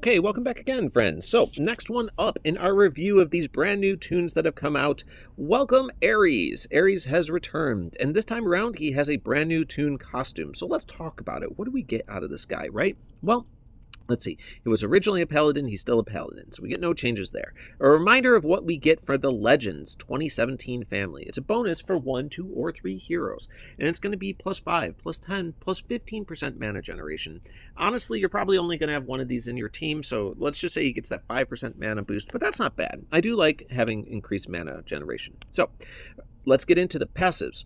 Okay, welcome back again, friends. So, next one up in our review of these brand new tunes that have come out. Welcome, Ares. Ares has returned, and this time around, he has a brand new tune costume. So, let's talk about it. What do we get out of this guy, right? Well, let's see. He was originally a paladin. He's still a paladin, so we get no changes there. A reminder of what we get for the Legends 2017 family. It's a bonus for 1, 2, or 3 heroes, and it's going to be plus 5, plus 10, plus 15% mana generation. Honestly, you're probably only going to have one of these in your team, so let's just say he gets that 5% mana boost, but that's not bad. I do like having increased mana generation. So, let's get into the passives.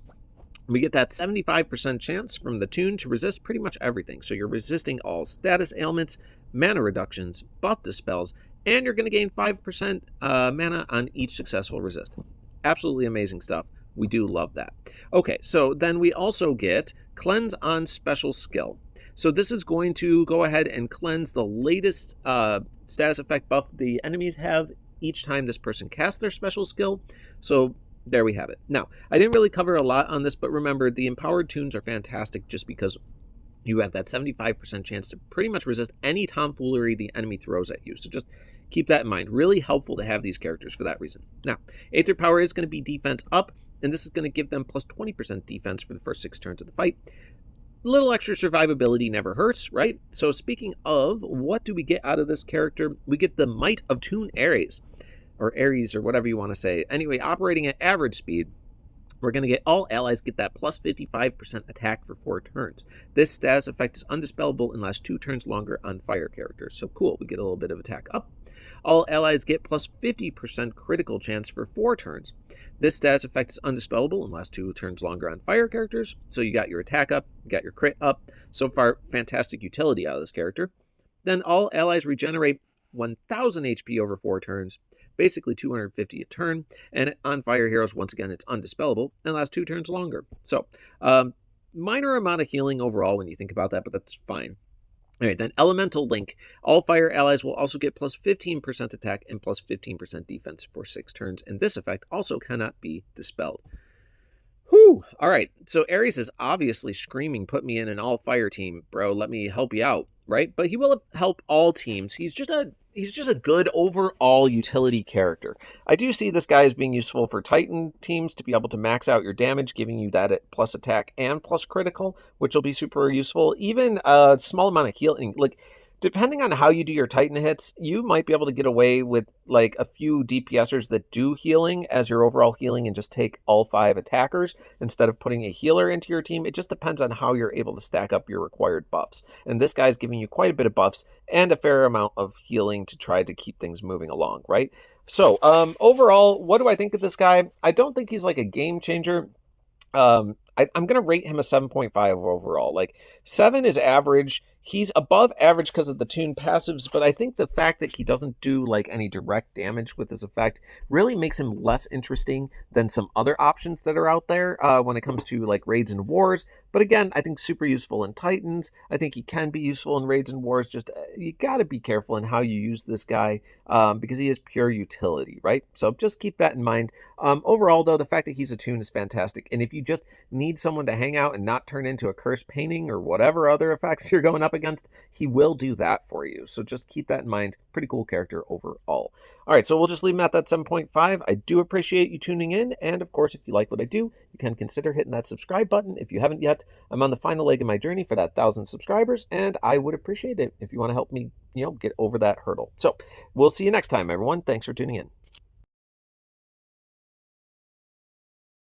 We get that 75% chance from the tune to resist pretty much everything. So you're resisting all status ailments, mana reductions, buff dispels, and you're going to gain 5% mana on each successful resist. Absolutely amazing stuff. We do love that. Okay, so then we also get Cleanse on Special Skill. So this is going to go ahead and cleanse the latest status effect buff the enemies have each time this person casts their special skill. So there we have it. Now, I didn't really cover a lot on this, but remember, the empowered tunes are fantastic just because you have that 75% chance to pretty much resist any tomfoolery the enemy throws at you. So just keep that in mind. Really helpful to have these characters for that reason. Now, Aether Power is going to be defense up, and this is going to give them plus 20% defense for the first 6 turns of the fight. A little extra survivability never hurts, right? So speaking of, what do we get out of this character? We get the Might of Toon Ares. Or Ares, or whatever you want to say. Anyway, operating at average speed, we're going to get all allies get that plus 55% attack for 4 turns. This status effect is undispellable and lasts 2 turns longer on fire characters. So cool, we get a little bit of attack up. All allies get plus 50% critical chance for 4 turns. This status effect is undispellable and lasts 2 turns longer on fire characters. So you got your attack up, you got your crit up. So far, fantastic utility out of this character. Then all allies regenerate 1000 HP over 4 turns. Basically 250 a turn, and on fire heroes, once again, it's undispellable and lasts 2 turns longer. So, minor amount of healing overall when you think about that, but that's fine. All right, then Elemental Link. All fire allies will also get plus 15% attack and plus 15% defense for 6 turns, and this effect also cannot be dispelled. Whew! All right, so Ares is obviously screaming, put me in an all-fire team, bro, let me help you out, right? But he will help all teams. He's just a good overall utility character. I do see this guy as being useful for Titan teams to be able to max out your damage, giving you that at plus attack and plus critical, which will be super useful. Even a small amount of healing, like depending on how you do your Titan hits, you might be able to get away with like a few DPSers that do healing as your overall healing and just take all 5 attackers instead of putting a healer into your team. It just depends on how you're able to stack up your required buffs. And this guy's giving you quite a bit of buffs and a fair amount of healing to try to keep things moving along, right? So, overall, what do I think of this guy? I don't think he's like a game changer. I'm going to rate him a 7.5 overall. Like, 7 is average. He's above average because of the tune passives, but I think the fact that he doesn't do like any direct damage with his effect really makes him less interesting than some other options that are out there when it comes to like raids and wars. But again, I think super useful in Titans. I think he can be useful in raids and wars. Just you got to be careful in how you use this guy because he is pure utility, right? So just keep that in mind. Overall, though, the fact that he's a tune is fantastic. And if you just need someone to hang out and not turn into a cursed painting or whatever other effects you're going up against, he will do that for you. So just keep that in mind. Pretty cool character overall. All right, so we'll just leave him at that 7.5. I do appreciate you tuning in. And of course, if you like what I do, you can consider hitting that subscribe button. If you haven't yet, I'm on the final leg of my journey for that 1,000 subscribers, and I would appreciate it if you want to help me, get over that hurdle. So we'll see you next time, everyone. Thanks for tuning in.